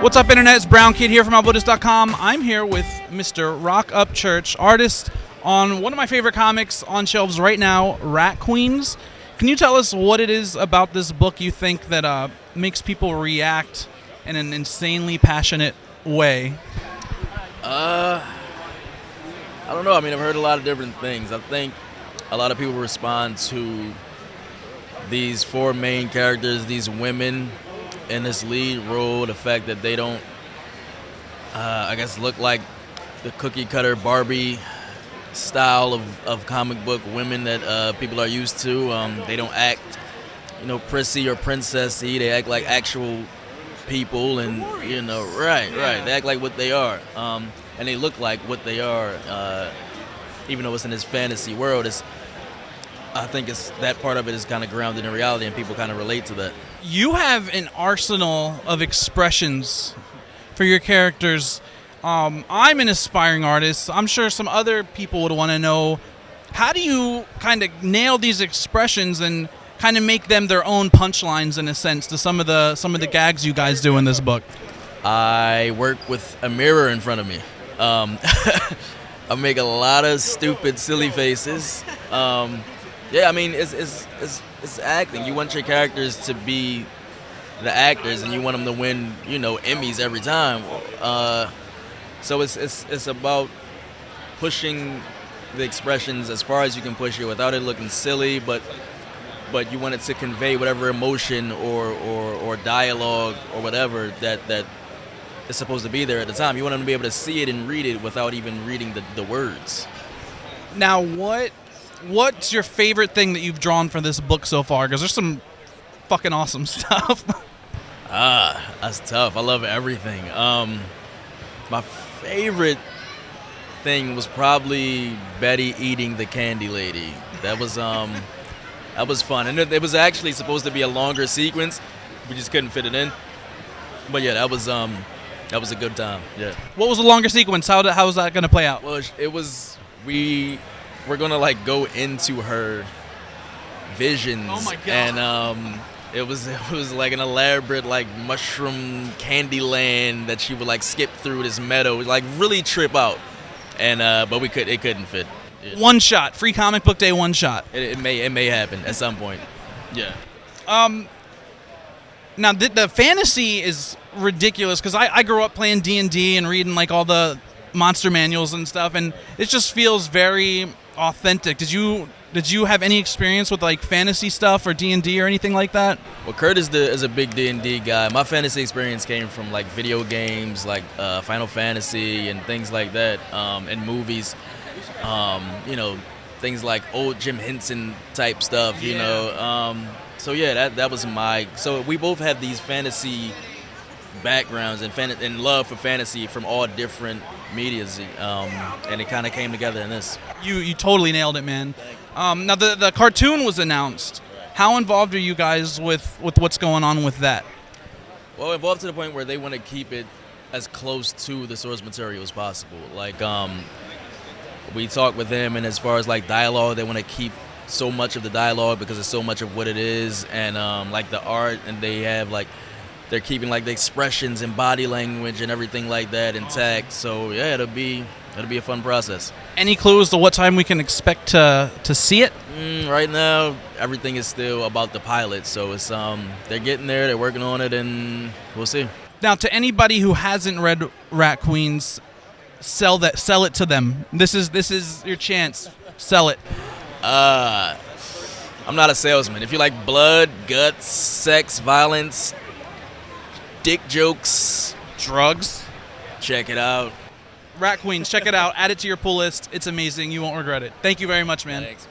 What's up, Internet? It's brownkidd here from Albotas.com. I'm here with Mr. Roc Upchurch, artist on one of my favorite comics on shelves right now, Rat Queens. Can you tell us what it is about this book you think that makes people react in an insanely passionate way? I don't know. I mean, I've heard a lot of different things. I think a lot of people respond to these four main characters, these women in this lead role, the fact that they don't, I guess, look like the cookie-cutter Barbie style of comic book women that people are used to. They don't act, prissy or princessy. They act like actual people, and right. They act like what they are, and they look like what they are, even though it's in this fantasy world. I think that part of it is kind of grounded in reality, and people kind of relate to that. You have an arsenal of expressions for your characters. I'm an aspiring artist. I'm sure some other people would want to know, how do you kind of nail these expressions and kind of make them their own punchlines, in a sense, to some of the gags you guys do in this book? I work with a mirror in front of me. I make a lot of stupid, silly faces. Yeah, I mean, it's acting. You want your characters to be the actors, and you want them to win, Emmys every time. So it's about pushing the expressions as far as you can push it without it looking silly, but you want it to convey whatever emotion or dialogue or whatever that is supposed to be there at the time. You want them to be able to see it and read it without even reading the words. Now, what's your favorite thing that you've drawn for this book so far? Because there's some fucking awesome stuff. That's tough. I love everything. My favorite thing was probably Betty eating the candy lady. That was fun, and it was actually supposed to be a longer sequence. We just couldn't fit it in. But yeah, that was a good time. Yeah. What was the longer sequence? How was that going to play out? Well, we're gonna go into her visions. Oh my God. And it was like an elaborate mushroom candy land that she would skip through this meadow, really trip out. And but it couldn't fit. Yeah. One shot, free comic book day, one shot. It may happen at some point. Yeah. Now the fantasy is ridiculous, because I grew up playing D&D and reading all the monster manuals and stuff, and it just feels very authentic. Did you have any experience with fantasy stuff or D&D or anything like that? Well, Kurt is a big D&D guy. My fantasy experience came from video games Final Fantasy and things like that, and movies. Things like old Jim Henson type stuff. So yeah, that was so we both have these fantasy backgrounds and love for fantasy from all different medias, and it kind of came together in this. You totally nailed it, man. Now the cartoon was announced. How involved are you guys with what's going on with that? Well, involved to the point where they want to keep it as close to the source material as possible. We talked with them, and as far as dialogue, they want to keep so much of the dialogue because it's so much of what it is, and the art, and they have they're keeping the expressions and body language and everything like that intact. So yeah, it'll be a fun process. Any clues to what time we can expect to see it? Right now, everything is still about the pilot, so it's they're getting there, they're working on it, and we'll see. Now, to anybody who hasn't read Rat Queens, sell it to them. This is your chance. Sell it. I'm not a salesman. If you like blood, guts, sex, violence, dick jokes, drugs, check it out. Rat Queens, check it out. Add it to your pull list. It's amazing. You won't regret it. Thank you very much, man. Thanks.